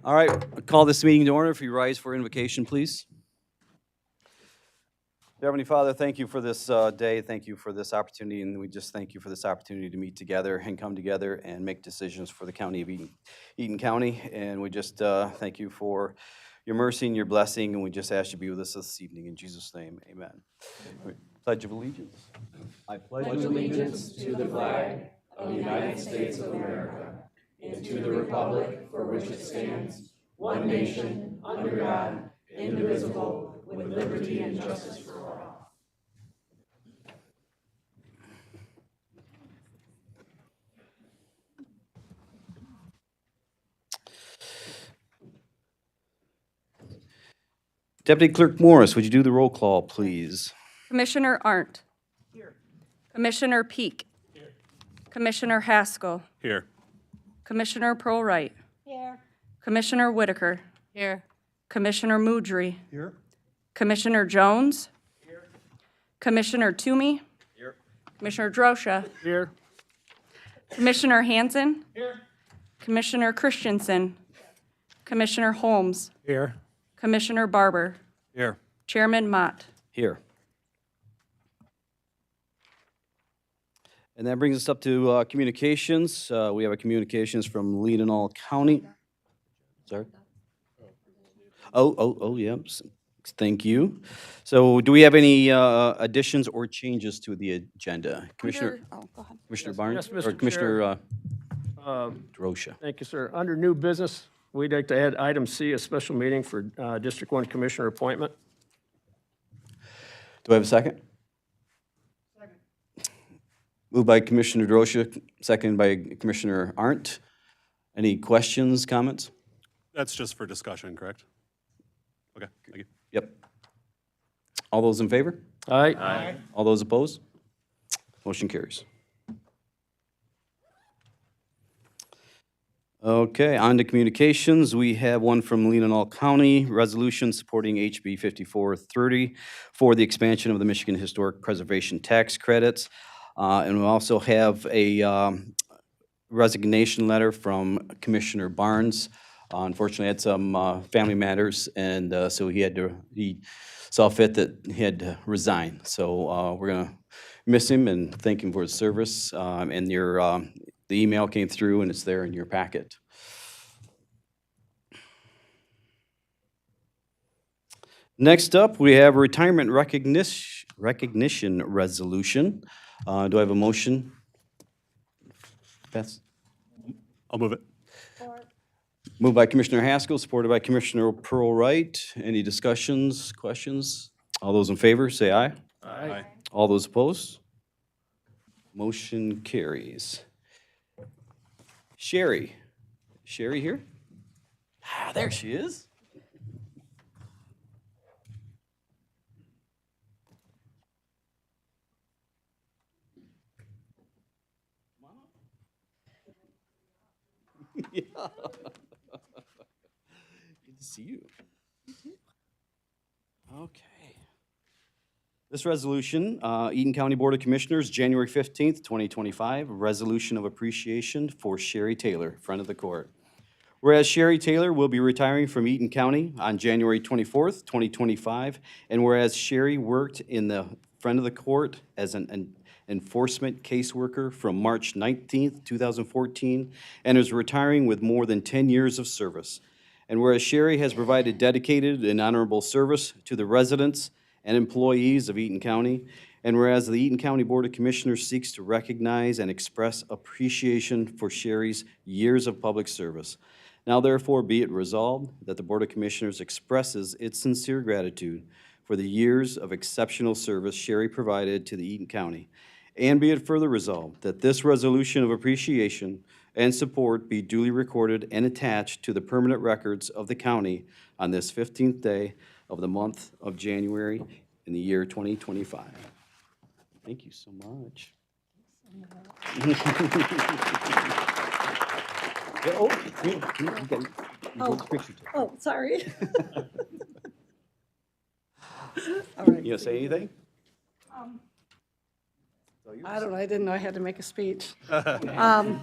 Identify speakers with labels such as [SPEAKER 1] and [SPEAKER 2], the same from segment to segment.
[SPEAKER 1] All right, I'll call this meeting to order. If you rise for invocation, please. Dear Heavenly Father, thank you for this day. Thank you for this opportunity, and we just thank you for this opportunity to meet together and come together and make decisions for the county of Eaton County. And we just thank you for your mercy and your blessing, and we just ask you to be with us this evening. In Jesus' name, amen. Pledge of Allegiance. I pledge
[SPEAKER 2] allegiance to the flag of the United States of America and to the republic for which it stands, one nation, under God, indivisible, with liberty and justice for all.
[SPEAKER 1] Deputy Clerk Morris, would you do the roll call, please?
[SPEAKER 3] Commissioner Arndt. Here. Commissioner Peak. Here. Commissioner Haskell.
[SPEAKER 4] Here.
[SPEAKER 3] Commissioner Pearl-Wright.
[SPEAKER 2] Here.
[SPEAKER 3] Commissioner Whitaker.
[SPEAKER 2] Here.
[SPEAKER 3] Commissioner Mudry.
[SPEAKER 4] Here.
[SPEAKER 3] Commissioner Jones. Here. Commissioner Toomey.
[SPEAKER 4] Here.
[SPEAKER 3] Commissioner Drosha.
[SPEAKER 4] Here.
[SPEAKER 3] Commissioner Hanson.
[SPEAKER 4] Here.
[SPEAKER 3] Commissioner Christensen. Commissioner Holmes.
[SPEAKER 4] Here.
[SPEAKER 3] Commissioner Barber.
[SPEAKER 4] Here.
[SPEAKER 3] Chairman Mott.
[SPEAKER 1] Here. And that brings us up to communications. We have a communications from Leedanal County. Sorry? Oh, yeah. Thank you. So do we have any additions or changes to the agenda? Commissioner
[SPEAKER 3] Go ahead.
[SPEAKER 1] Commissioner Barnes?
[SPEAKER 4] Yes,
[SPEAKER 1] Or
[SPEAKER 4] Mr.
[SPEAKER 1] Commissioner Drosha?
[SPEAKER 4] Thank you, sir. Under new business, we'd like to add item C, a special meeting for District 1 Commissioner appointment.
[SPEAKER 1] Do I have a second? Second. Moved by Commissioner Drosha, seconded by Commissioner Arndt. Any questions, comments?
[SPEAKER 5] That's just for discussion, correct? Okay, thank you.
[SPEAKER 1] Yep. All those in favor?
[SPEAKER 4] Aye.
[SPEAKER 1] All those opposed? Motion carries. Okay, on to communications. We have one from Leedanal County, resolution supporting HB 5430 for the expansion of the Michigan Historic Preservation Tax Credits. And we also have a resignation letter from Commissioner Barnes. Unfortunately, had some family matters, and so he saw fit that he had to resign. So we're gonna miss him and thank him for his service. And the email came through, and it's there in your packet. Next up, we have a retirement recognition resolution. Do I have a motion? Beth?
[SPEAKER 5] I'll move it.
[SPEAKER 1] Moved by Commissioner Haskell, supported by Commissioner Pearl-Wright. Any discussions, questions? All those in favor, say aye.
[SPEAKER 4] Aye.
[SPEAKER 1] All those opposed? Motion carries. Sherry here? Ah, there she is. Yeah. Good to see you. Okay. This resolution, Eaton County Board of Commissioners, January 15th, 2025, a resolution of appreciation for Sherry Taylor, friend of the court. Whereas Sherry Taylor will be retiring from Eaton County on January 24th, 2025, and whereas Sherry worked in the friend of the court as an enforcement caseworker from March 19th, 2014, and is retiring with more than 10 years of service. And whereas Sherry has provided dedicated and honorable service to the residents and employees of Eaton County, and whereas the Eaton County Board of Commissioners seeks to recognize and express appreciation for Sherry's years of public service. Now therefore be it resolved that the Board of Commissioners expresses its sincere gratitude for the years of exceptional service Sherry provided to the Eaton County. And be it further resolved that this resolution of appreciation and support be duly recorded and attached to the permanent records of the county on this 15th day of the month of January in the year 2025. Thank you so much. Yeah, oh, you got a picture too.
[SPEAKER 2] Oh, sorry. All right.
[SPEAKER 1] You gonna say anything?
[SPEAKER 2] I don't know, I didn't know I had to make a speech. Yeah,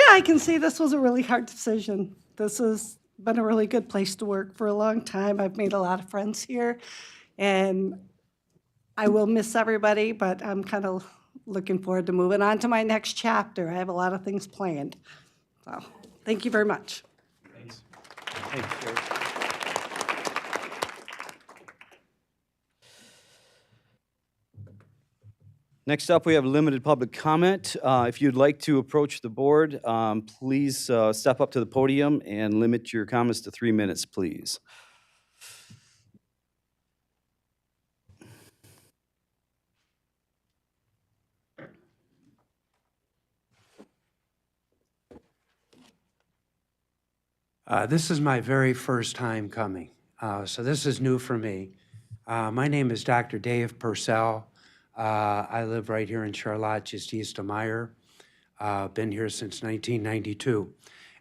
[SPEAKER 2] I can see this was a really hard decision.
[SPEAKER 6] This has been a really good place to work for a long time. I've made a lot of friends here, and I will miss everybody, but I'm kind of looking forward to moving on to my next chapter. I have a lot of things planned. So, thank you very much.
[SPEAKER 1] Thanks, Sherry. Next up, we have limited public comment. If you'd like to approach the board, please step up to the podium and limit your comments to 3 minutes, please.
[SPEAKER 7] This is my very first time coming, so this is new for me. My name is Dr. Dave Purcell. I live right here in Charlotte, just east of Meyer. Been here since 1992,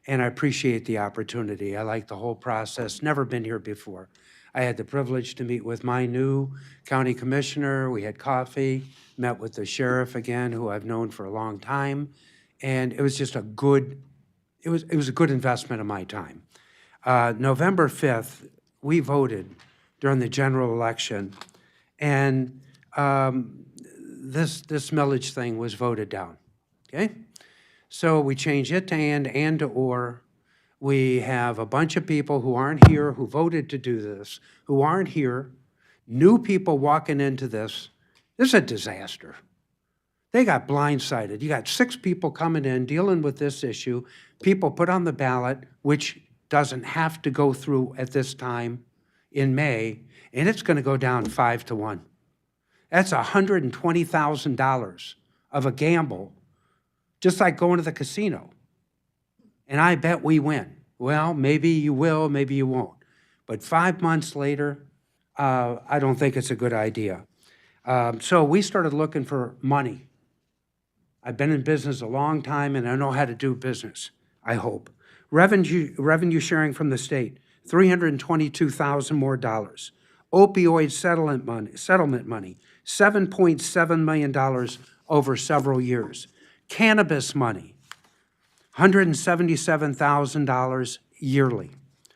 [SPEAKER 7] and I appreciate the opportunity. I like the whole process. Never been here before. I had the privilege to meet with my new county commissioner. We had coffee, met with the sheriff again, who I've known for a long time, and it was just a good. It was a good investment of my time. November 5th, we voted during the general election, and this millage thing was voted down, okay? So we changed it to and to or. We have a bunch of people who aren't here, who voted to do this, who aren't here, new people walking into this. This is a disaster. They got blindsided. You got 6 people coming in, dealing with this issue, people put on the ballot, which doesn't have to go through at this time in May, and it's going to go down 5-1. That's $120,000 of a gamble, just like going to the casino. And I bet we win. Well, maybe you will, maybe you won't. But 5 months later, I don't think it's a good idea. So we started looking for money. I've been in business a long time, and I know how to do business, I hope. Revenue sharing from the state, $322,000 more dollars. Opioid settlement money, $7.7 million over several years. Cannabis money, $177,000 yearly.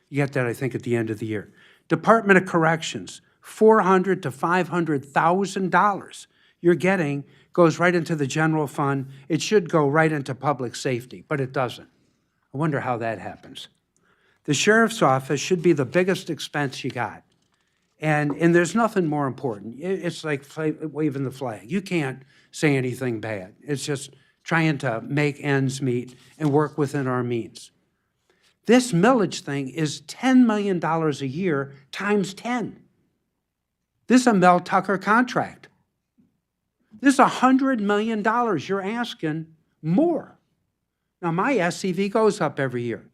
[SPEAKER 7] You get that, I think, at the end of the year. Department of Corrections, $400,000 to $500,000 you're getting goes right into the general fund. It should go right into public safety, but it doesn't. I wonder how that happens. The sheriff's office should be the biggest expense you got. And there's nothing more important. It's like waving the flag. You can't say anything bad. It's just trying to make ends meet and work within our means. This millage thing is $10 million a year times 10. This is a Mel Tucker contract. This is $100 million you're asking more. Now, my SCV goes up every year.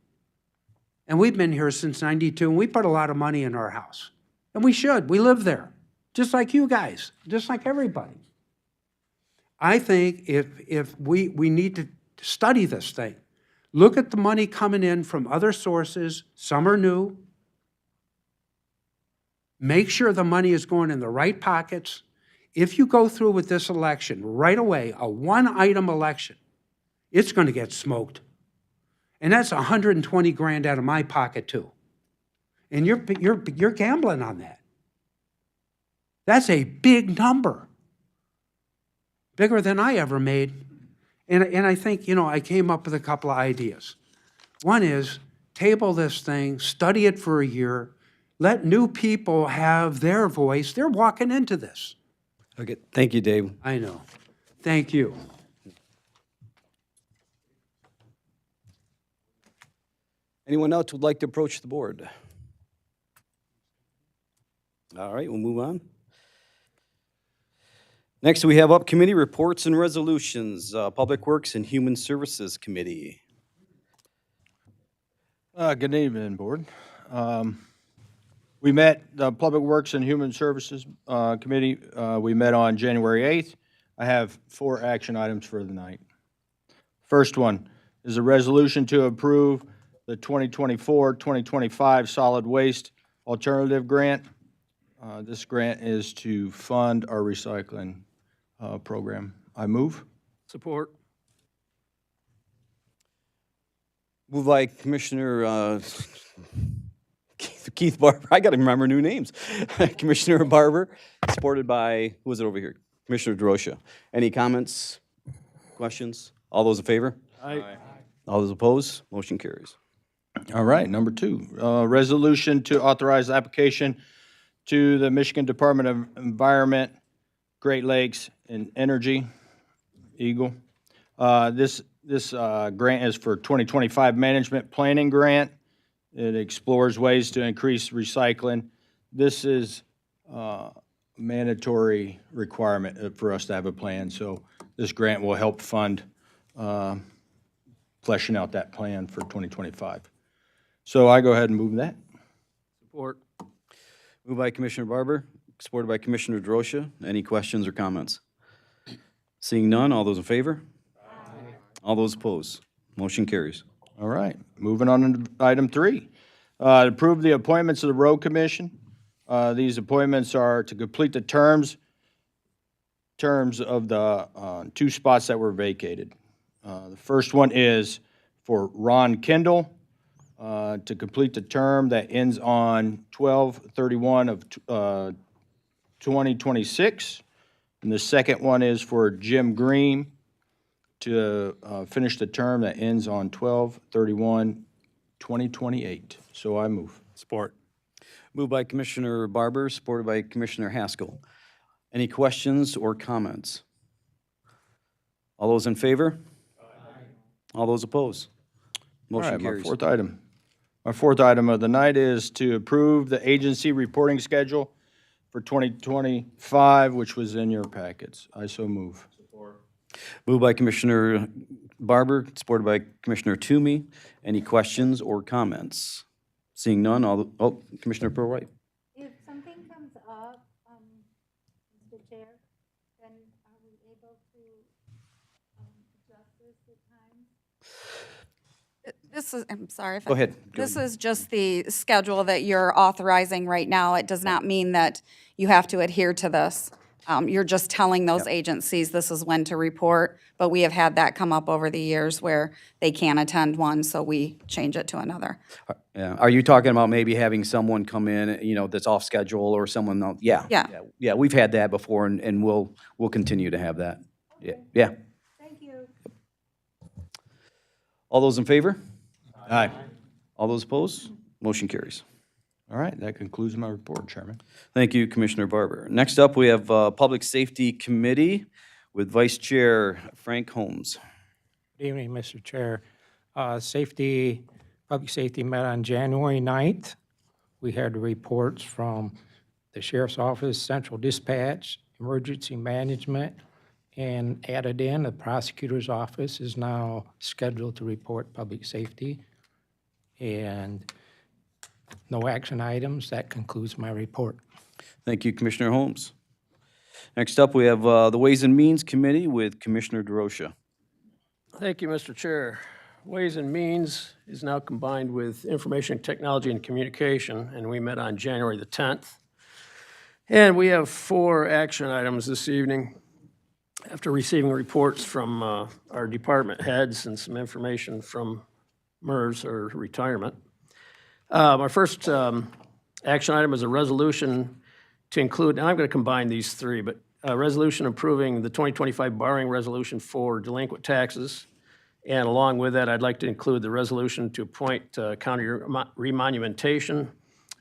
[SPEAKER 7] And we've been here since '92, and we put a lot of money in our house. And we should. We live there, just like you guys, just like everybody. I think if we need to study this thing, look at the money coming in from other sources, some are new, make sure the money is going in the right pockets. If you go through with this election right away, a one-item election, it's going to get smoked. And that's 120 grand out of my pocket too. And you're gambling on that. That's a big number. Bigger than I ever made. And I think, I came up with a couple of ideas. One is table this thing, study it for a year, let new people have their voice. They're walking into this.
[SPEAKER 1] Okay, thank you, Dave.
[SPEAKER 7] I know. Thank you.
[SPEAKER 1] Anyone else would like to approach the board? All right, we'll move on. Next, we have up committee reports and resolutions, Public Works and Human Services Committee.
[SPEAKER 8] Good evening, Board. We met, the Public Works and Human Services Committee, we met on January 8th. I have 4 action items for the night. First one is a resolution to approve the 2024-2025 Solid Waste Alternative Grant. This grant is to fund our recycling program. I move.
[SPEAKER 4] Support.
[SPEAKER 1] Moved by Commissioner Keith Barber. I got to remember new names. Commissioner Barber, supported by, who was it over here? Commissioner DeRosa. Any comments, questions? All those in favor?
[SPEAKER 4] Aye.
[SPEAKER 1] All those opposed? Motion carries.
[SPEAKER 8] All right, number 2, resolution to authorize the application to the Michigan Department of Environment, Great Lakes, and Energy, Eagle. This grant is for 2025 Management Planning Grant. It explores ways to increase recycling. This is a mandatory requirement for us to have a plan, so this grant will help fund fleshing out that plan for 2025. So I go ahead and move that.
[SPEAKER 4] Support.
[SPEAKER 1] Moved by Commissioner Barber, supported by Commissioner DeRosa. Any questions or comments? Seeing none, all those in favor? All those opposed? Motion carries.
[SPEAKER 8] All right, moving on to item 3. Approve the appointments of the Road Commission. These appointments are to complete the terms of the 2 spots that were vacated. The first one is for Ron Kendall, to complete the term that ends on 12/31 of 2026. And the second one is for Jim Green to finish the term that ends on 12/31/2028. So I move.
[SPEAKER 5] Support.
[SPEAKER 1] Moved by Commissioner Barber, supported by Commissioner Haskell. Any questions or comments? All those in favor? All those opposed?
[SPEAKER 8] All
[SPEAKER 1] Motion
[SPEAKER 8] right,
[SPEAKER 1] carries.
[SPEAKER 8] My fourth item of the night is to approve the agency reporting schedule for 2025, which was in your packets. I so move.
[SPEAKER 1] Moved by Commissioner Barber, supported by Commissioner Toomey. Any questions or comments? Seeing none, Commissioner Pearl Wright.
[SPEAKER 9] If something comes up, Mr. Chair, then are we able to adjust this at times?
[SPEAKER 3] This is, I'm sorry. if I-
[SPEAKER 1] Go ahead.
[SPEAKER 3] This is just the schedule that you're authorizing right now. It does not mean that you have to adhere to this. You're just telling those agencies this is when to report, but we have had that come up over the years where they can't attend one, so we change it to another.
[SPEAKER 1] Yeah, are you talking about maybe having someone come in, that's off schedule or someone else? Yeah.
[SPEAKER 3] Yeah.
[SPEAKER 1] Yeah, we've had that before and we'll continue to have that. Yeah, yeah.
[SPEAKER 9] Thank you.
[SPEAKER 1] All those in favor?
[SPEAKER 8] Aye.
[SPEAKER 1] All those opposed? Motion carries.
[SPEAKER 8] All right, that concludes my report, Chairman.
[SPEAKER 1] Thank you, Commissioner Barber. Next up, we have Public Safety Committee with Vice Chair Frank Holmes.
[SPEAKER 10] Good evening, Mr. Chair. Public Safety met on January 9th. We had reports from the Sheriff's Office, Central Dispatch, Emergency Management, and added in, the Prosecutor's Office is now scheduled to report public safety. And no action items. That concludes my report.
[SPEAKER 1] Thank you, Commissioner Holmes. Next up, we have the Ways and Means Committee with Commissioner DeRosa.
[SPEAKER 4] Thank you, Mr. Chair. Ways and Means is now combined with Information Technology and Communication, and we met on January the 10th. And we have 4 action items this evening. After receiving reports from our department heads and some information from MERS, or retirement, our first action item is a resolution to include, and I'm going to combine these 3, but a resolution approving the 2025 borrowing resolution for delinquent taxes. And along with that, I'd like to include the resolution to appoint county remonumentation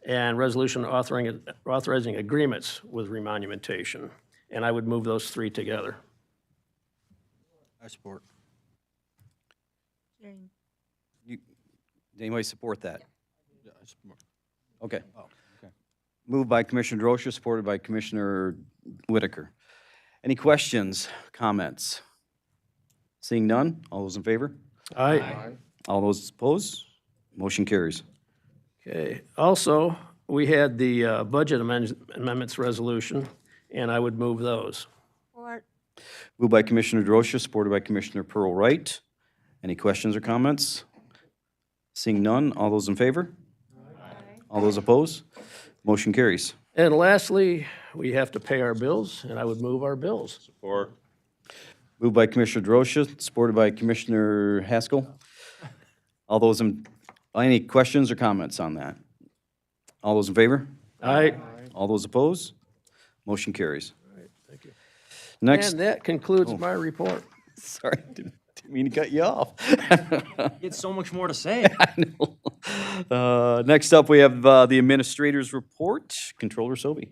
[SPEAKER 4] and resolution authorizing agreements with remonumentation. And I would move those 3 together.
[SPEAKER 8] I support.
[SPEAKER 1] Anybody support that?
[SPEAKER 8] Yeah, I support.
[SPEAKER 1] Okay.
[SPEAKER 8] Oh, okay.
[SPEAKER 1] Moved by Commissioner DeRosa, supported by Commissioner Whitaker. Any questions, comments? Seeing none, all those in favor?
[SPEAKER 4] Aye.
[SPEAKER 1] All those opposed? Motion carries.
[SPEAKER 4] Okay. Also, we had the budget amendments resolution, and I would move those.
[SPEAKER 9] Or
[SPEAKER 1] Moved by Commissioner DeRosa, supported by Commissioner Pearl Wright. Any questions or comments? Seeing none, all those in favor? All those opposed? Motion carries.
[SPEAKER 4] And lastly, we have to pay our bills, and I would move our bills.
[SPEAKER 5] Support.
[SPEAKER 1] Moved by Commissioner DeRosa, supported by Commissioner Haskell. All those in, any questions or comments on that? All those in favor?
[SPEAKER 4] Aye.
[SPEAKER 1] All those opposed? Motion carries.
[SPEAKER 4] Thank you.
[SPEAKER 1] Next,
[SPEAKER 4] And that concludes my report.
[SPEAKER 1] sorry, didn't mean to cut you off.
[SPEAKER 2] It's so much more to say.
[SPEAKER 1] I know. Next up, we have the administrator's report. Controller Sobey.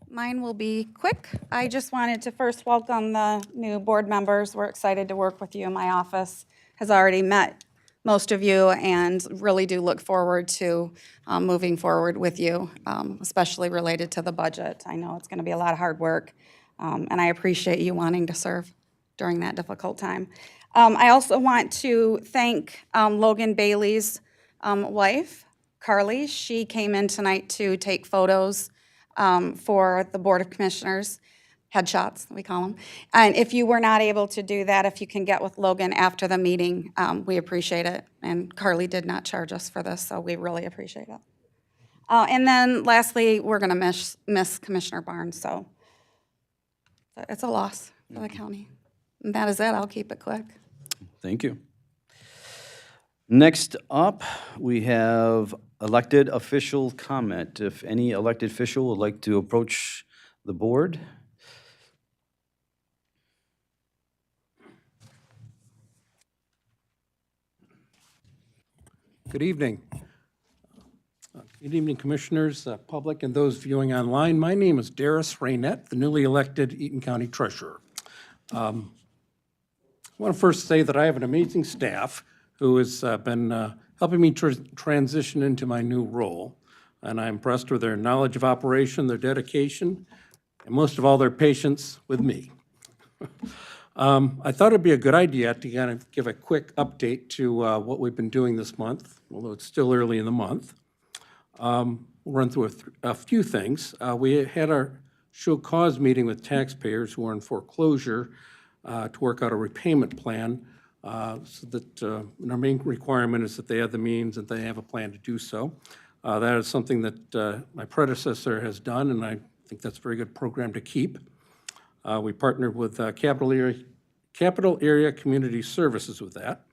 [SPEAKER 3] Mine will be quick. I just wanted to first welcome the new board members. We're excited to work with you. My office has already met most of you and really do look forward to moving forward with you, especially related to the budget. I know it's going to be a lot of hard work, and I appreciate you wanting to serve during that difficult time. I also want to thank Logan Bailey's wife, Carly. She came in tonight to take photos for the Board of Commissioners, headshots, we call them. And if you were not able to do that, if you can get with Logan after the meeting, we appreciate it. And Carly did not charge us for this, so we really appreciate it. And then lastly, we're going to miss Commissioner Barnes, so it's a loss for the county. And that is it. I'll keep it quick.
[SPEAKER 1] Thank you. Next up, we have elected official comment. If any elected official would like to approach the board.
[SPEAKER 10] Good evening. Good evening, Commissioners, public, and those viewing online. My name is Darius Raynette, the newly elected Eaton County Treasurer. I want to first say that I have an amazing staff who has been helping me transition into my new role, and I'm impressed with their knowledge of operation, their dedication, and most of all, their patience with me. I thought it'd be a good idea to kind of give a quick update to what we've been doing this month, although it's still early in the month. We'll run through a few things. We had our show cause meeting with taxpayers who are in foreclosure to work out a repayment plan, so that and our main requirement is that they have the means and they have a plan to do so. That is something that my predecessor has done, and I think that's a very good program to keep. We partnered with Capital Area Community Services with that.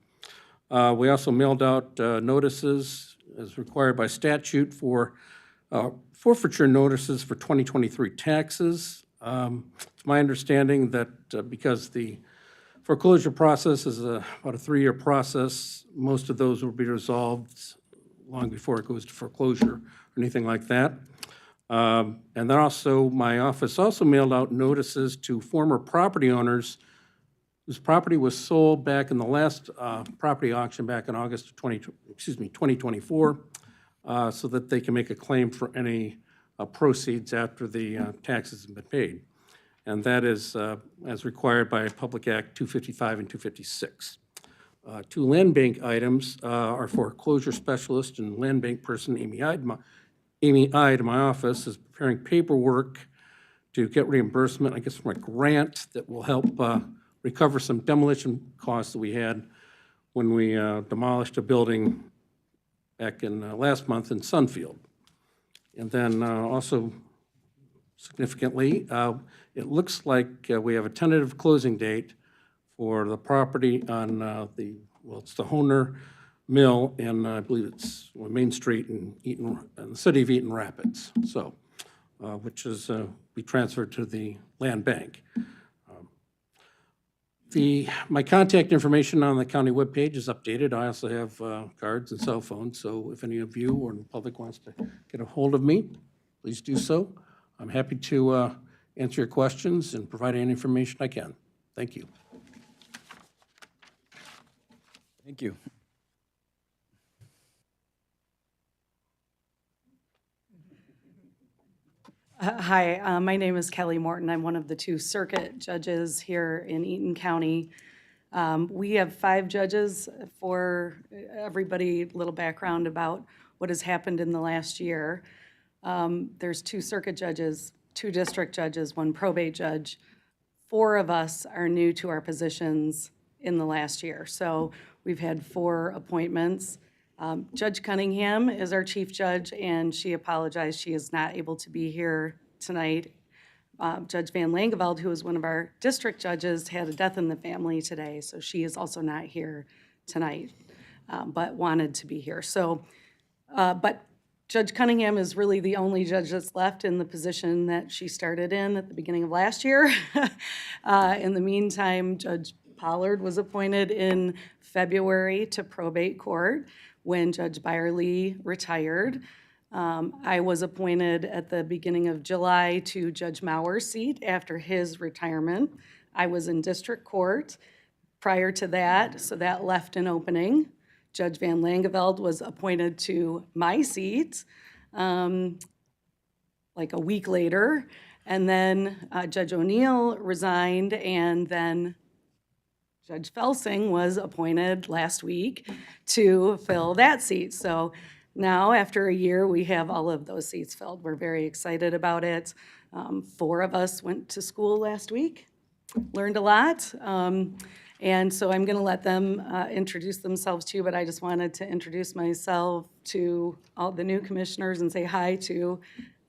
[SPEAKER 10] We also mailed out notices as required by statute for forfeiture notices for 2023 taxes. It's my understanding that because the foreclosure process is about a 3-year process, most of those will be resolved long before it goes to foreclosure or anything like that. And then also, my office also mailed out notices to former property owners whose property was sold back in the last property auction back in August of 2024, so that they can make a claim for any proceeds after the taxes have been paid. And that is as required by Public Act 255 and 256. 2 land bank items are foreclosure specialist and land bank person Amy Ide, my office, is preparing paperwork to get reimbursement, I guess, from a grant that will help recover some demolition costs that we had when we demolished a building back in last month in Sunfield. And then also significantly, it looks like we have a tentative closing date for the property on it's the Honer Mill, and I believe it's Main Street in the city of Eaton Rapids, so, which is be transferred to the land bank. My contact information on the county webpage is updated. I also have cards and cell phones, so if any of you or the public wants to get a hold of me, please do so. I'm happy to answer your questions and provide any information I can. Thank you.
[SPEAKER 1] Thank you.
[SPEAKER 11] Hi, my name is Kelly Morton. I'm one of the 2 circuit judges here in Eaton County. We have 5 judges. For everybody, a little background about what has happened in the last year. There's 2 circuit judges, 2 district judges, 1 probate judge. 4 of us are new to our positions in the last year. So we've had 4 appointments. Judge Cunningham is our chief judge, and she apologized. She is not able to be here tonight. Judge Van Langeveld, who is one of our district judges, had a death in the family today, so she is also not here tonight. but wanted to be here. So, but Judge Cunningham is really the only judge that's left in the position that she started in at the beginning of last year. In the meantime, Judge Pollard was appointed in February to probate court when Judge Byerly retired. I was appointed at the beginning of July to Judge Mauer's seat after his retirement. I was in district court prior to that, so that left an opening. Judge Van Langeveld was appointed to my seat like a week later. And then Judge O'Neill resigned, and then Judge Felsing was appointed last week to fill that seat. So now, after a year, we have all of those seats filled. We're very excited about it. 4 of us went to school last week, learned a lot. And so I'm going to let them introduce themselves too, but I just wanted to introduce myself to all the new commissioners and say hi to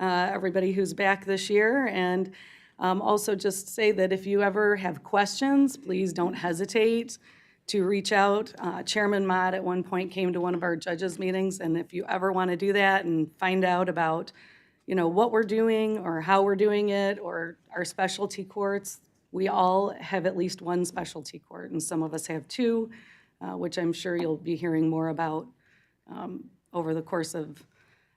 [SPEAKER 11] everybody who's back this year. And also just say that if you ever have questions, please don't hesitate to reach out. Chairman Mott at one point came to one of our judges' meetings, and if you ever want to do that and find out about, you know, what we're doing or how we're doing it or our specialty courts, we all have at least one specialty court, and some of us have 2, which I'm sure you'll be hearing more about over the course of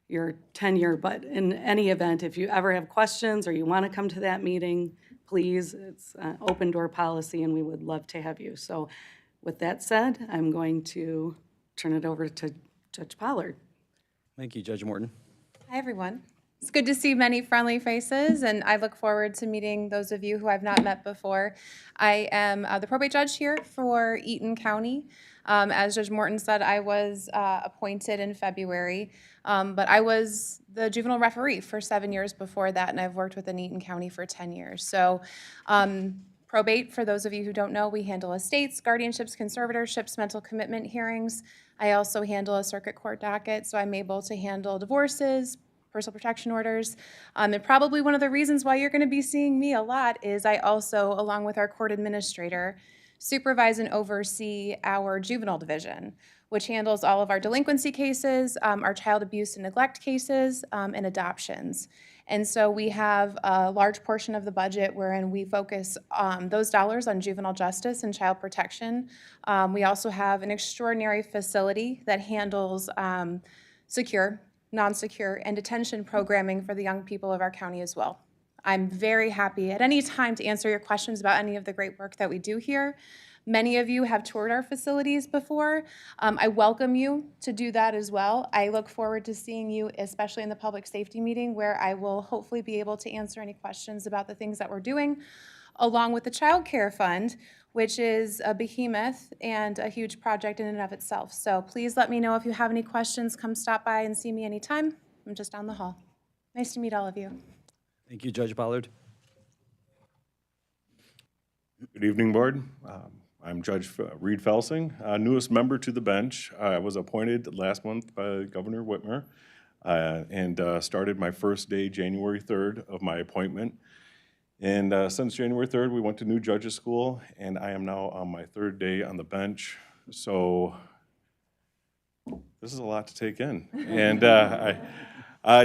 [SPEAKER 11] your tenure. But in any event, if you ever have questions or you want to come to that meeting, please, it's open door policy, and we would love to have you. So with that said, I'm going to turn it over to Judge Pollard.
[SPEAKER 1] Thank you, Judge Morton.
[SPEAKER 12] Hi, everyone. It's good to see many friendly faces, and I look forward to meeting those of you who I've not met before. I am the probate judge here for Eaton County. As Judge Morton said, I was appointed in February, but I was the juvenile referee for 7 years before that, and I've worked within Eaton County for 10 years. So probate, for those of you who don't know, we handle estates, guardianships, conservatorships, mental commitment hearings. I also handle a circuit court docket, so I'm able to handle divorces, personal protection orders. And probably one of the reasons why you're going to be seeing me a lot is I also, along with our court administrator, supervise and oversee our juvenile division, which handles all of our delinquency cases, our child abuse and neglect cases, and adoptions. And so we have a large portion of the budget wherein we focus those dollars on juvenile justice and child protection. We also have an extraordinary facility that handles secure, non-secure, and detention programming for the young people of our county as well. I'm very happy at any time to answer your questions about any of the great work that we do here. Many of you have toured our facilities before. I welcome you to do that as well. I look forward to seeing you, especially in the public safety meeting, where I will hopefully be able to answer any questions about the things that we're doing, along with the Child Care Fund, which is a behemoth and a huge project in and of itself. So please let me know if you have any questions. Come stop by and see me anytime. I'm just down the hall. Nice to meet all of you.
[SPEAKER 1] Thank you, Judge Pollard.
[SPEAKER 13] Good evening, Board. I'm Judge Reed Felsing, newest member to the bench. I was appointed last month by Governor Whitmer and started my first day, January 3rd, of my appointment. And since January 3rd, we went to new judges school, and I am now on my 3rd day on the bench. So this is a lot to take in. And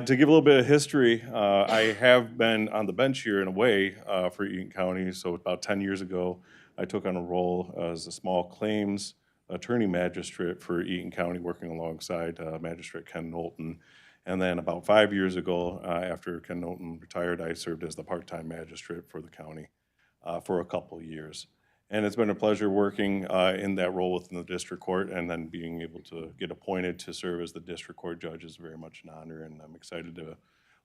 [SPEAKER 13] to give a little bit of history, I have been on the bench here in a way for Eaton County. So about 10 years ago, I took on a role as a small claims attorney magistrate for Eaton County, working alongside Magistrate Ken Knowlton. And then about 5 years ago, after Ken Knowlton retired, I served as the part-time magistrate for the county for a couple of years. And it's been a pleasure working in that role within the district court, and then being able to get appointed to serve as the district court judge is very much an honor, and I'm excited to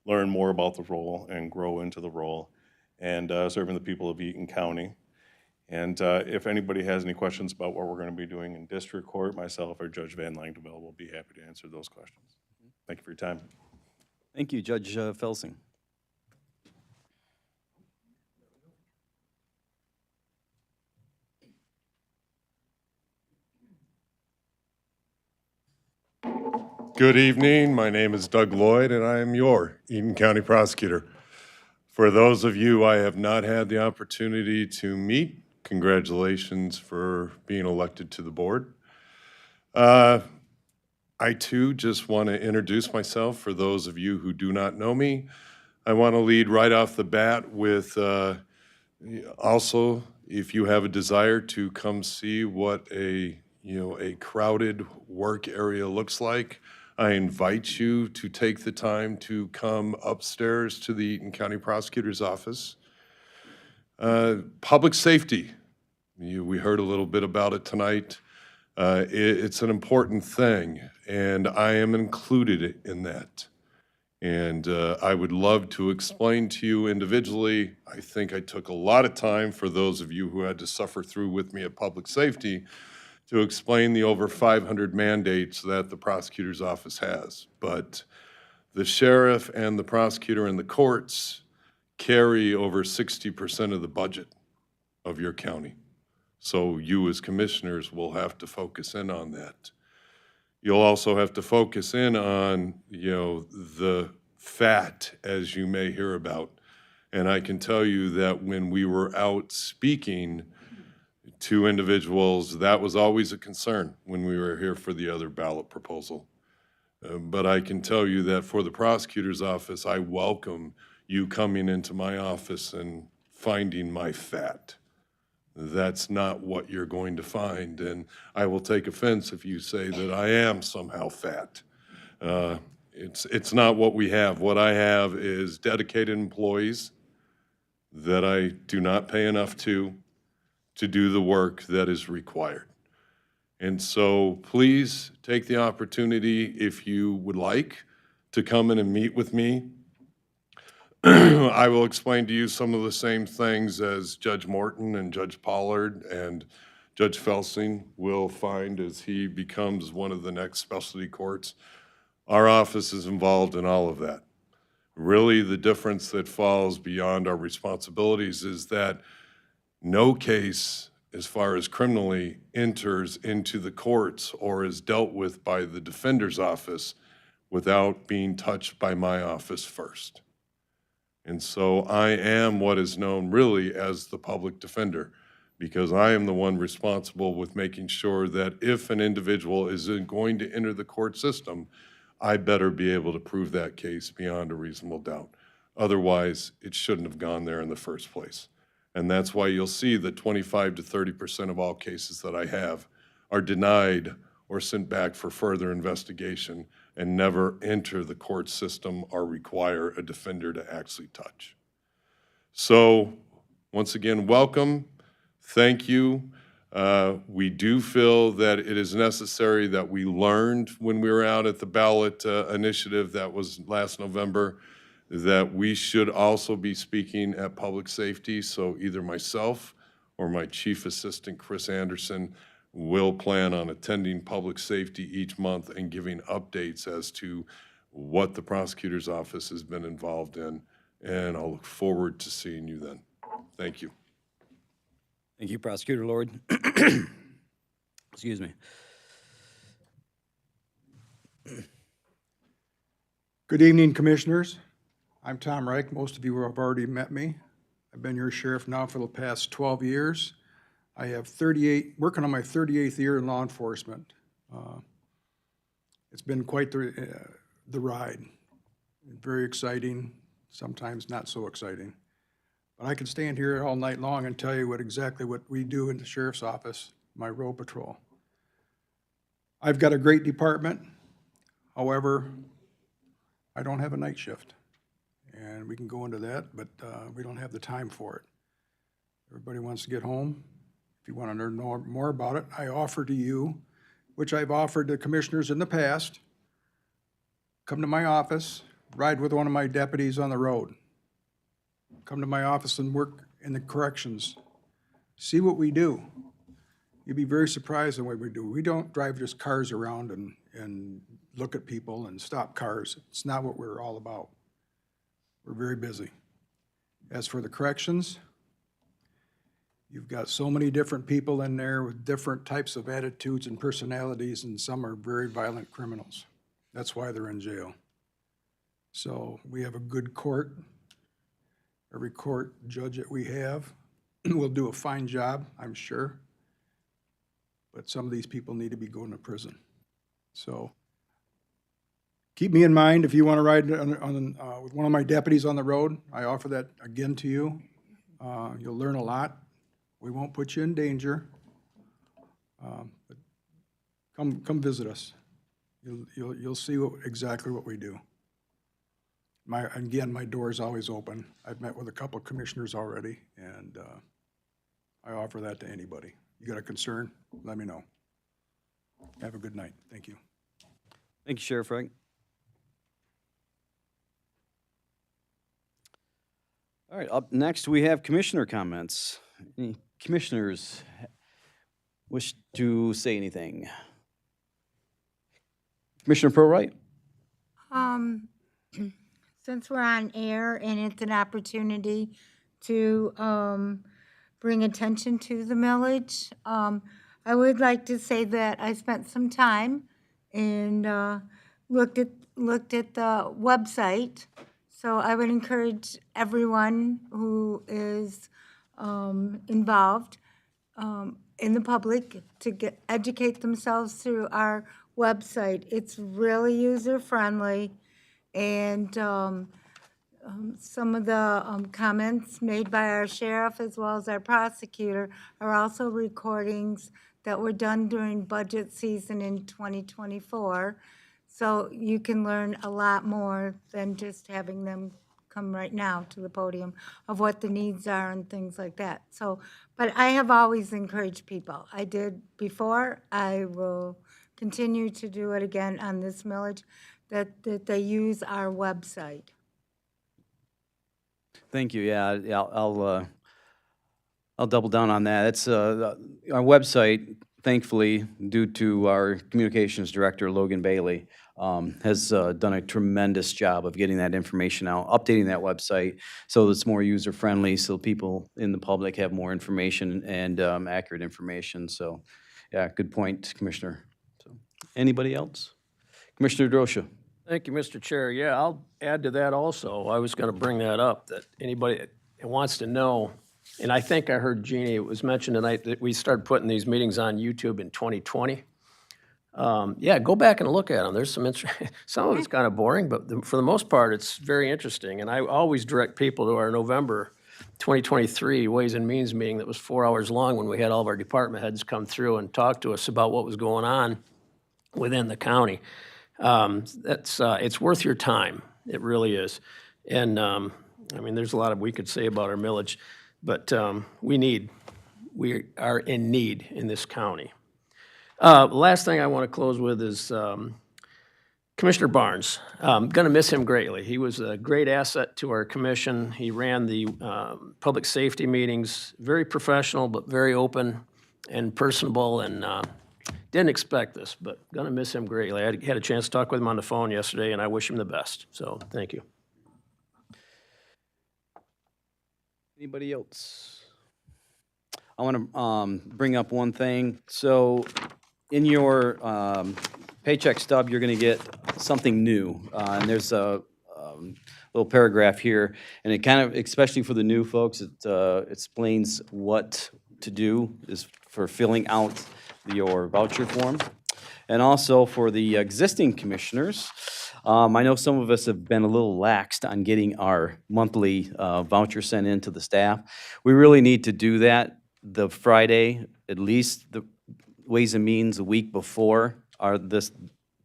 [SPEAKER 13] learn more about the role and grow into the role and serving the people of Eaton County. And if anybody has any questions about what we're going to be doing in district court, myself or Judge Van Langeveld will be happy to answer those questions. Thank you for your time.
[SPEAKER 1] Thank you, Judge Felsing.
[SPEAKER 14] Good evening. My name is Doug Lloyd, and I am your Eaton County prosecutor. For those of you I have not had the opportunity to meet, congratulations for being elected to the board. I too just want to introduce myself for those of you who do not know me. I want to lead right off the bat with also, if you have a desire to come see what a crowded work area looks like, I invite you to take the time to come upstairs to the Eaton County Prosecutor's Office. Public safety, we heard a little bit about it tonight. It's an important thing, and I am included in that. And I would love to explain to you individually. I think I took a lot of time for those of you who had to suffer through with me at public safety to explain the over 500 mandates that the prosecutor's office has. But the sheriff and the prosecutor and the courts carry over 60% of the budget of your county. So you as commissioners will have to focus in on that. You'll also have to focus in on, the fat, as you may hear about. And I can tell you that when we were out speaking to individuals, that was always a concern when we were here for the other ballot proposal. But I can tell you that for the prosecutor's office, I welcome you coming into my office and finding my fat. That's not what you're going to find, and I will take offense if you say that I am somehow fat. It's not what we have. What I have is dedicated employees that I do not pay enough to do the work that is required. And so please take the opportunity, if you would like, to come in and meet with me. I will explain to you some of the same things as Judge Morton and Judge Pollard and Judge Felsing will find as he becomes one of the next specialty courts. Our office is involved in all of that. Really, the difference that falls beyond our responsibilities is that no case, as far as criminally, enters into the courts or is dealt with by the defender's office without being touched by my office first. And so I am what is known really as the public defender, because I am the one responsible with making sure that if an individual is going to enter the court system, I better be able to prove that case beyond a reasonable doubt. Otherwise, it shouldn't have gone there in the first place. And that's why you'll see that 25 to 30% of all cases that I have are denied or sent back for further investigation and never enter the court system or require a defender to actually touch. So, once again, welcome. Thank you. We do feel that it is necessary that we learned when we were out at the ballot initiative that was last November that we should also be speaking at public safety. So either myself or my chief assistant, Chris Anderson, will plan on attending public safety each month and giving updates as to what the prosecutor's office has been involved in. And I'll look forward to seeing you then. Thank you.
[SPEAKER 1] Thank you, Prosecutor Lord. Excuse me.
[SPEAKER 15] Good evening, Commissioners. I'm Tom Reich. Most of you have already met me. I've been your sheriff now for the past 12 years. I have working on my 38th year in law enforcement. It's been quite the ride. Very exciting, sometimes not so exciting. But I could stand here all night long and tell you exactly what we do in the sheriff's office, my road patrol. I've got a great department. However, I don't have a night shift. And we can go into that, but we don't have the time for it. Everybody wants to get home. If you want to learn more about it, I offer to you, which I've offered to commissioners in the past, come to my office, ride with one of my deputies on the road. Come to my office and work in the corrections. See what we do. You'd be very surprised at what we do. We don't drive just cars around and look at people and stop cars. It's not what we're all about. We're very busy. As for the corrections, you've got so many different people in there with different types of attitudes and personalities, and some are very violent criminals. That's why they're in jail. So we have a good court. Every court judge that we have will do a fine job, I'm sure. but some of these people need to be going to prison. So keep me in mind if you want to ride with one of my deputies on the road. I offer that again to you. You'll learn a lot. We won't put you in danger. But come visit us. You'll see exactly what we do. Again, my door is always open. I've met with a couple of commissioners already, and I offer that to anybody. You got a concern, let me know. Have a good night. Thank you.
[SPEAKER 1] Thank you, Sheriff Frank. All right, up next, we have commissioner comments. Any commissioners wish to say anything? Commissioner Prowright?
[SPEAKER 9] Since we're on air and it's an opportunity to bring attention to the millage, I would like to say that I spent some time and looked at the website. So I would encourage everyone who is involved in the public to educate themselves through our website. It's really user-friendly, and some of the comments made by our sheriff as well as our prosecutor are also recordings that were done during budget season in 2024. So you can learn a lot more than just having them come right now to the podium of what the needs are and things like that. So, but I have always encouraged people. I did before. I will continue to do it again on this millage, that they use our website.
[SPEAKER 1] Thank you. Yeah, I'll double down on that. It's our website, thankfully, due to our communications director, Logan Bailey, has done a tremendous job of getting that information out, updating that website so it's more user-friendly, so people in the public have more information and accurate information. So, yeah, good point, Commissioner. So, anybody else? Commissioner Drosha.
[SPEAKER 4] Thank you, Mr. Chair. Yeah, I'll add to that also. I was going to bring that up, that anybody that wants to know, and I think I heard Jeannie, it was mentioned tonight that we started putting these meetings on YouTube in 2020. Yeah, go back and look at them. There's some of it's kind of boring, but for the most part, it's very interesting. And I always direct people to our November 2023 Ways and Means meeting that was 4 hours long when we had all of our department heads come through and talk to us about what was going on within the county. It's worth your time. It really is. And, I mean, there's a lot we could say about our millage, but we are in need in this county. Last thing I want to close with is Commissioner Barnes. Going to miss him greatly. He was a great asset to our commission. He ran the public safety meetings, very professional, but very open and personable, and didn't expect this, but going to miss him greatly. I had a chance to talk with him on the phone yesterday, and I wish him the best. So thank you.
[SPEAKER 1] Anybody else? I want to bring up one thing. So in your paycheck stub, you're going to get something new. And there's a little paragraph here. And it kind of, especially for the new folks, it explains what to do is for filling out your voucher form. And also for the existing commissioners, I know some of us have been a little laxed on getting our monthly voucher sent in to the staff. We really need to do that the Friday, at least the Ways and Means a week before this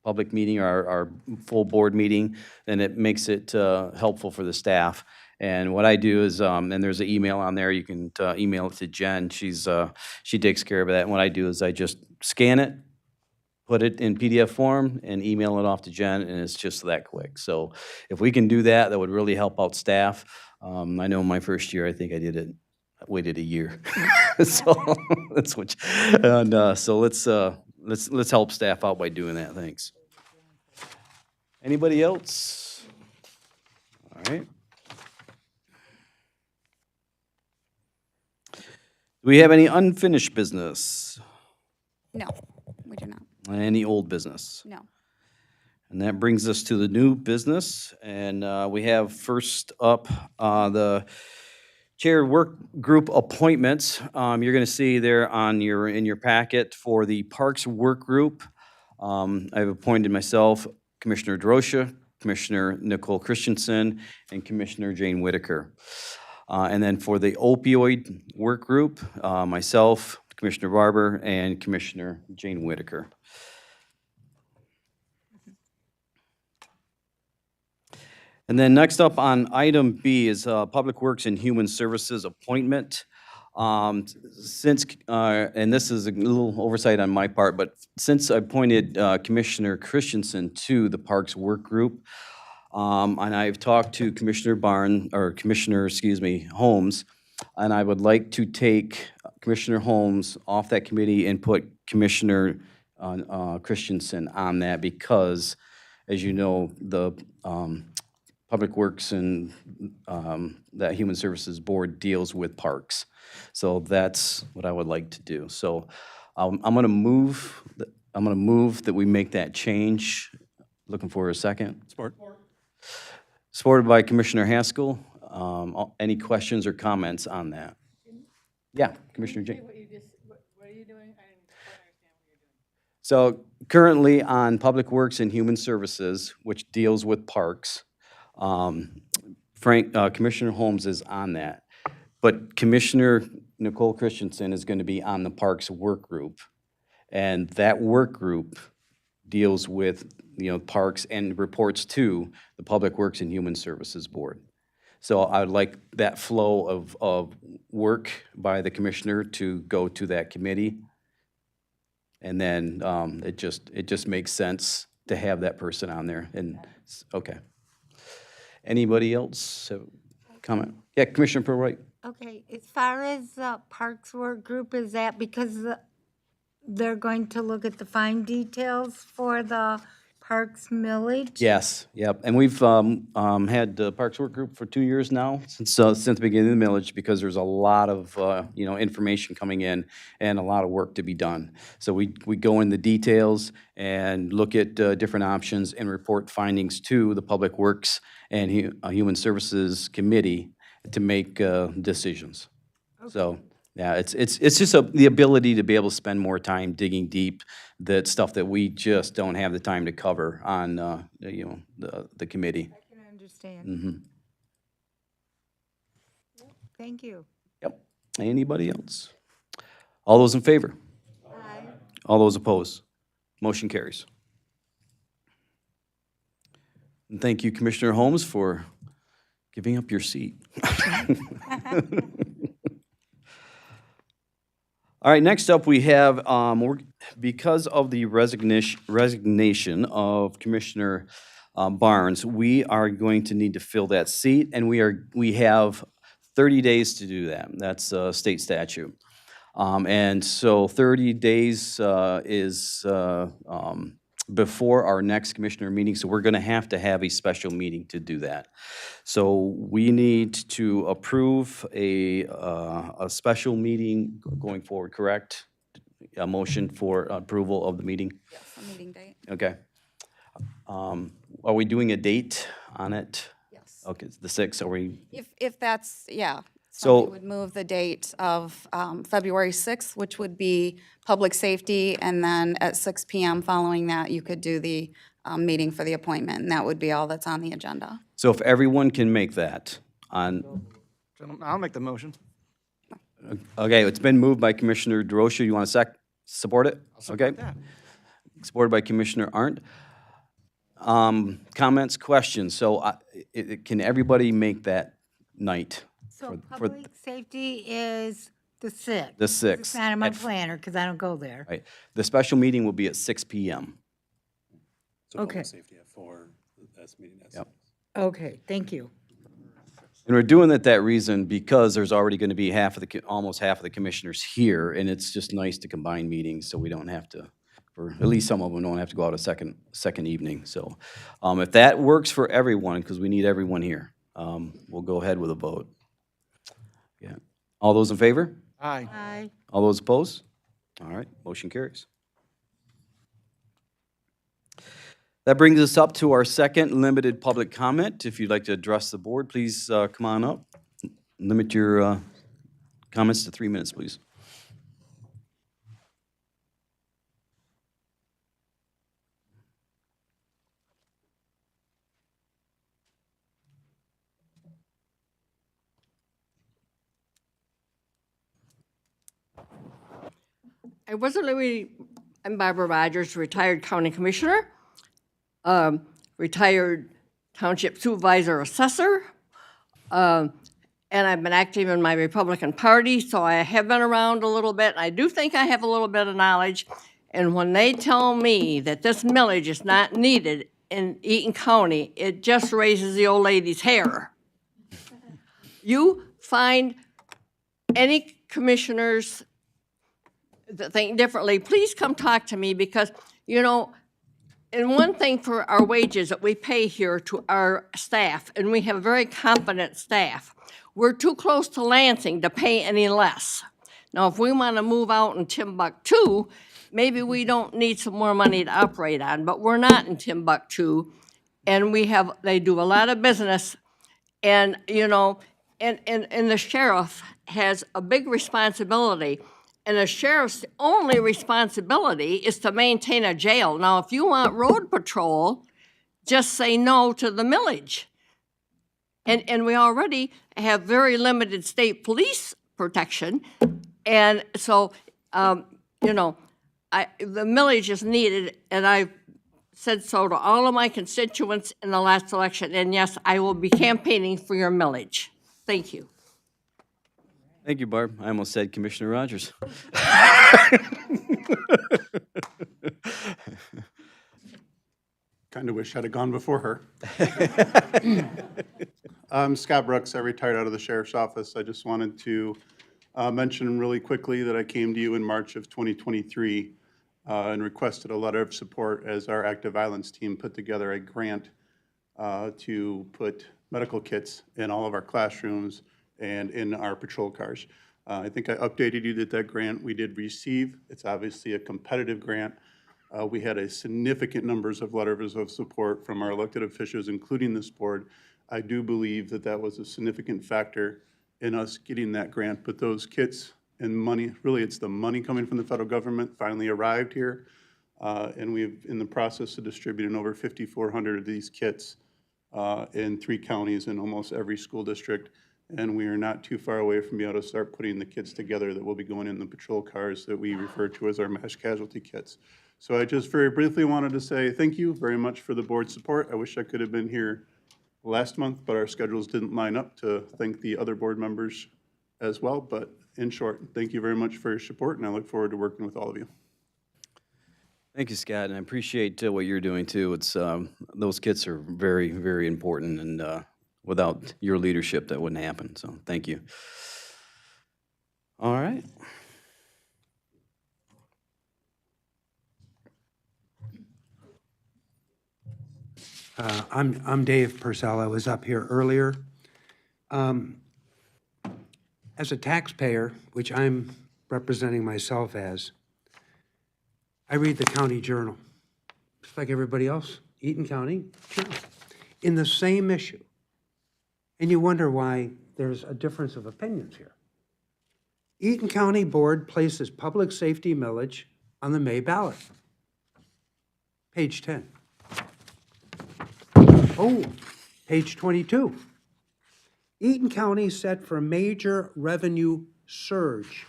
[SPEAKER 1] public meeting, our full board meeting, and it makes it helpful for the staff. And what I do is, and there's an email on there, you can email it to Jen. She takes care of that. And what I do is I just scan it, put it in PDF form, and email it off to Jen, and it's just that quick. So if we can do that, that would really help out staff. I know my first year, I think I waited a year. So that's what. And so let's help staff out by doing that. Thanks. Anybody else? All right. Do we have any unfinished business?
[SPEAKER 3] No, we do not.
[SPEAKER 1] Any old business?
[SPEAKER 3] No.
[SPEAKER 1] And that brings us to the new business. And we have first up the Chair, work group appointments, you're going to see there in your packet for the Parks Work Group. I've appointed myself, Commissioner Drosha, Commissioner Nicole Christensen, and Commissioner Jane Whitaker. And then for the opioid work group, myself, Commissioner Barber, and Commissioner Jane Whitaker. And then next up on item B is Public Works and Human Services appointment. Since, and this is a little oversight on my part, but since I appointed Commissioner Christensen to the Parks Work Group, and I've talked to Commissioner Holmes, and I would like to take Commissioner Holmes off that committee and put Commissioner Christensen on that because, as you know, the Public Works and that Human Services Board deals with parks. So that's what I would like to do. So I'm going to move that we make that change. Looking for a second.
[SPEAKER 5] Support.
[SPEAKER 1] Supported by Commissioner Haskell. Any questions or comments on that? Yeah, Commissioner Jane.
[SPEAKER 2] What are you doing? I didn't quite understand what you're doing.
[SPEAKER 1] So currently on Public Works and Human Services, which deals with parks, Commissioner Holmes is on that. But Commissioner Nicole Christensen is going to be on the Parks Work Group. And that work group deals with, parks and reports to the Public Works and Human Services Board. So I would like that flow of work by the commissioner to go to that committee. And then it just makes sense to have that person on there. And, okay. Anybody else have a comment? Yeah, Commissioner Purwright.
[SPEAKER 9] Okay, as far as the Parks Work Group, is that because they're going to look at the fine details for the Parks millage?
[SPEAKER 1] Yes, yep. And we've had the Parks Work Group for 2 years now, since the beginning of the millage, because there's a lot of, information coming in and a lot of work to be done. So we go in the details and look at different options and report findings to the Public Works and Human Services Committee to make decisions. So, yeah, it's just the ability to be able to spend more time digging deep, that stuff that we just don't have the time to cover on, the committee.
[SPEAKER 9] I can understand.
[SPEAKER 1] Mm-hmm.
[SPEAKER 9] Thank you.
[SPEAKER 1] Yep. Anybody else? All those in favor?
[SPEAKER 9] Aye.
[SPEAKER 1] All those opposed? Motion carries. And thank you, Commissioner Holmes, for giving up your seat. All right, next up we have, because of the resignation of Commissioner Barnes, we are going to need to fill that seat, and we have 30 days to do that. That's a state statute. And so 30 days is before our next commissioner meeting, so we're going to have a special meeting to do that. So we need to approve a special meeting going forward, correct? A motion for approval of the meeting?
[SPEAKER 3] Yes, a meeting date.
[SPEAKER 1] Okay. Are we doing a date on it?
[SPEAKER 3] Yes.
[SPEAKER 1] Okay, it's the 6th, are we?
[SPEAKER 3] If that's, yeah.
[SPEAKER 1] So-
[SPEAKER 3] Somebody would move the date of February 6th, which would be public safety, and then at 6 PM following that, you could do the meeting for the appointment, and that would be all that's on the agenda.
[SPEAKER 1] So if everyone can make that on,
[SPEAKER 2] I'll make the motion.
[SPEAKER 1] okay, it's been moved by Commissioner DeRosa. You want to support it? Okay. Supported by Commissioner Arndt. Comments, questions? So can everybody make that night?
[SPEAKER 9] So
[SPEAKER 1] for
[SPEAKER 9] public safety is the 6th?
[SPEAKER 1] The 6th.
[SPEAKER 9] It's not in my
[SPEAKER 1] at-
[SPEAKER 9] planner, because I don't go there.
[SPEAKER 1] Right. The special meeting will be at 6 PM.
[SPEAKER 5] So
[SPEAKER 9] Okay.
[SPEAKER 5] public safety at 4, that's meeting at 6.
[SPEAKER 1] Yep.
[SPEAKER 9] Okay, thank you.
[SPEAKER 1] And we're doing it that reason because there's already going to be almost half of the commissioners here, and it's just nice to combine meetings so we don't have to, or at least some of them don't have to go out a second evening. So if that works for everyone, because we need everyone here, we'll go ahead with a vote. Yeah. All those in favor?
[SPEAKER 2] Aye.
[SPEAKER 9] Aye.
[SPEAKER 1] All those opposed? All right, motion carries. That brings us up to our second limited public comment. If you'd like to address the board, please come on up. limit your comments to 3 minutes, please.
[SPEAKER 16] I'm Barbara Rogers, retired county commissioner, retired township supervisor assessor, and I've been active in my Republican Party, so I have been around a little bit. I do think I have a little bit of knowledge, and when they tell me that this millage is not needed in Eaton County, it just raises the old lady's hair. You find any commissioners that think differently, please come talk to me because, you know, and one thing for our wages that we pay here to our staff, and we have very competent staff, we're too close to Lansing to pay any less. Now, if we want to move out in Timbuktu, maybe we don't need some more money to operate on, but we're not in Timbuktu, and they do a lot of business, and, you know, and the sheriff has a big responsibility. And the sheriff's only responsibility is to maintain a jail. Now, if you want road patrol, just say no to the millage. And we already have very limited state police protection. And so, you know, the millage is needed, and I said so to all of my constituents in the last election. And yes, I will be campaigning for your millage. Thank you.
[SPEAKER 1] Thank you, Barb. I almost said Commissioner Rogers.
[SPEAKER 5] Kind of wish I'd have gone before her. I'm Scott Brooks. I retired out of the sheriff's office. I just wanted to mention really quickly that I came to you in March of 2023 and requested a letter of support as our active violence team put together a grant to put medical kits in all of our classrooms and in our patrol cars. I think I updated you that grant we did receive. It's obviously a competitive grant. We had a significant numbers of letters of support from our elected officials, including this board. I do believe that that was a significant factor in us getting that grant, but those kits and money, really it's the money coming from the federal government, finally arrived here. And we've in the process of distributing over 5,400 of these kits in 3 counties in almost every school district. And we are not too far away from being able to start putting the kits together that will be going in the patrol cars that we refer to as our mass casualty kits. So I just very briefly wanted to say thank you very much for the board's support. I wish I could have been here last month, but our schedules didn't line up to thank the other board members as well. But in short, thank you very much for your support, and I look forward to working with all of you.
[SPEAKER 1] Thank you, Scott, and I appreciate what you're doing too. It's those kits are very, very important, and without your leadership, that wouldn't happen. So, thank you. All right.
[SPEAKER 7] I'm Dave Purcell. I was up here earlier. As a taxpayer, which I'm representing myself as, I read the county journal, just like everybody else, Eaton County Journal, in the same issue. And you wonder why there's a difference of opinions here. Eaton County Board places public safety millage on the May ballot. Page 10. Oh, page 22. Eaton County set for major revenue surge.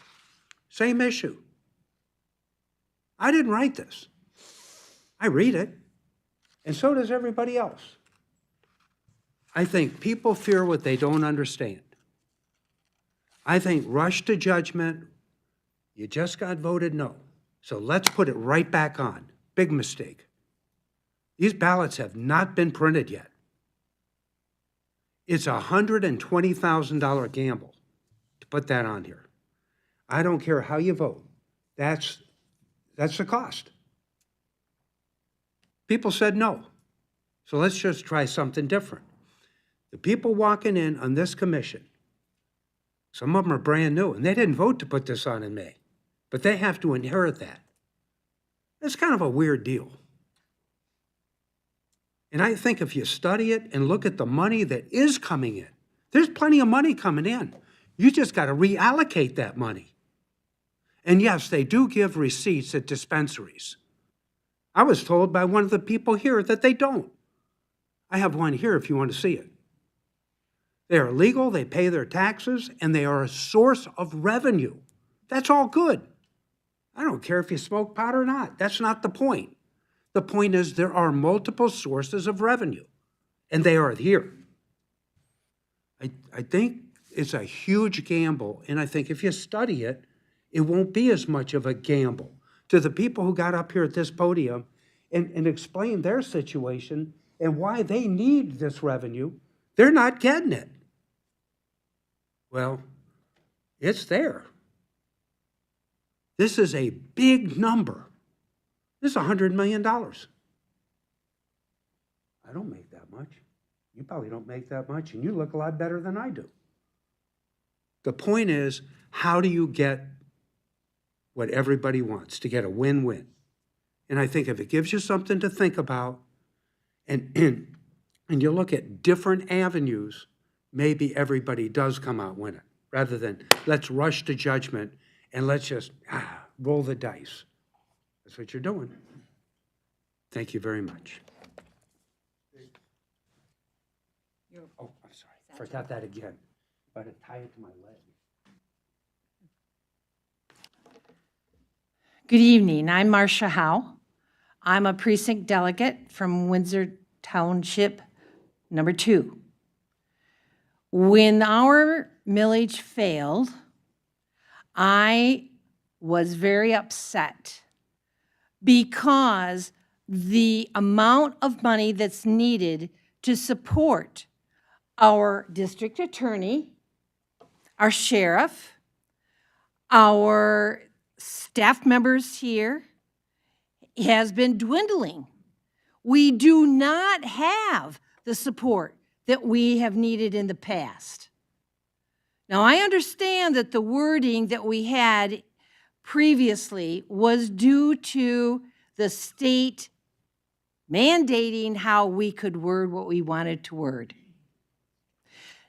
[SPEAKER 7] Same issue. I didn't write this. I read it, and so does everybody else. I think people fear what they don't understand. I think rush to judgment, you just got voted no, so let's put it right back on. Big mistake. These ballots have not been printed yet. It's a $120,000 gamble to put that on here. I don't care how you vote. That's the cost. People said no. So let's just try something different. The people walking in on this commission, some of them are brand new, and they didn't vote to put this on in May, but they have to inherit that. It's kind of a weird deal. And I think if you study it and look at the money that is coming in, There's plenty of money coming in. You just got to reallocate that money. And yes, they do give receipts at dispensaries. I was told by one of the people here that they don't. I have one here if you want to see it. They are legal, they pay their taxes, and they are a source of revenue. That's all good. I don't care if you smoke pot or not. That's not the point. The point is there are multiple sources of revenue, and they are here. I think it's a huge gamble, and I think if you study it, it won't be as much of a gamble. To the people who got up here at this podium and explained their situation and why they need this revenue, they're not getting it. Well, it's there. This is a big number. This is $100 million. I don't make that much. You probably don't make that much, and you look a lot better than I do. The point is, how do you get what everybody wants, to get a win-win? And I think if it gives you something to think about, and you look at different avenues, maybe everybody does come out winning, rather than let's rush to judgment and let's just roll the dice. That's what you're doing. Thank you very much. Oh, I'm sorry. Forgot that again. But tie it to my leg.
[SPEAKER 17] Good evening. I'm Marcia Howe. I'm a precinct delegate from Windsor Township number 2. When our millage failed, I was very upset because the amount of money that's needed to support our district attorney, our sheriff, our staff members here has been dwindling. We do not have the support that we have needed in the past. Now, I understand that the wording that we had previously was due to the state mandating how we could word what we wanted to word.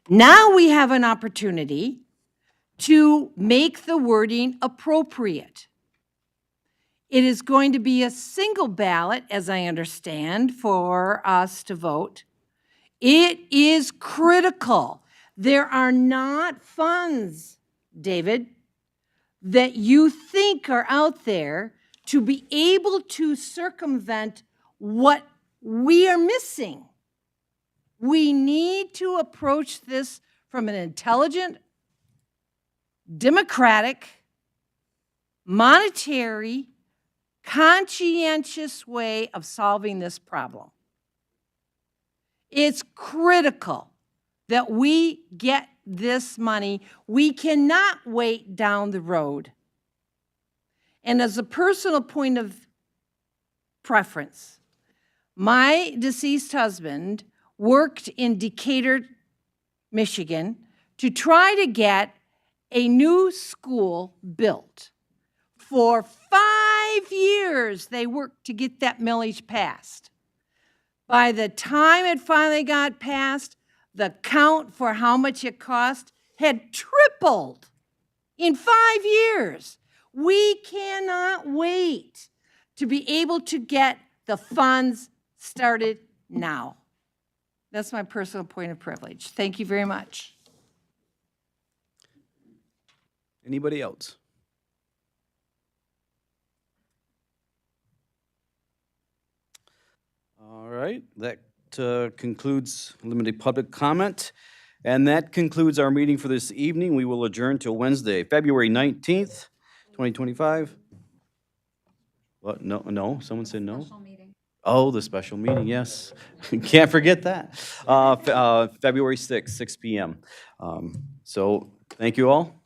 [SPEAKER 17] Now we have an opportunity to make the wording appropriate. It is going to be a single ballot, as I understand, for us to vote. It is critical. There are not funds, David, that you think are out there to be able to circumvent what we are missing. We need to approach this from an intelligent, democratic, monetary, conscientious way of solving this problem. It's critical that we get this money. We cannot wait down the road. And as a personal point of preference, my deceased husband worked in Decatur, Michigan, to try to get a new school built. For 5 years, they worked to get that millage passed. By the time it finally got passed, the count for how much it cost had tripled in 5 years. We cannot wait to be able to get the funds started now. That's my personal point of privilege. Thank you very much.
[SPEAKER 1] Anybody else? All right, that concludes limited public comment. And that concludes our meeting for this evening. We will adjourn till Wednesday, February 19th, 2025. What? No, someone said no? Oh, the special meeting, yes. Can't forget that. February 6th, 6 p.m. So thank you all.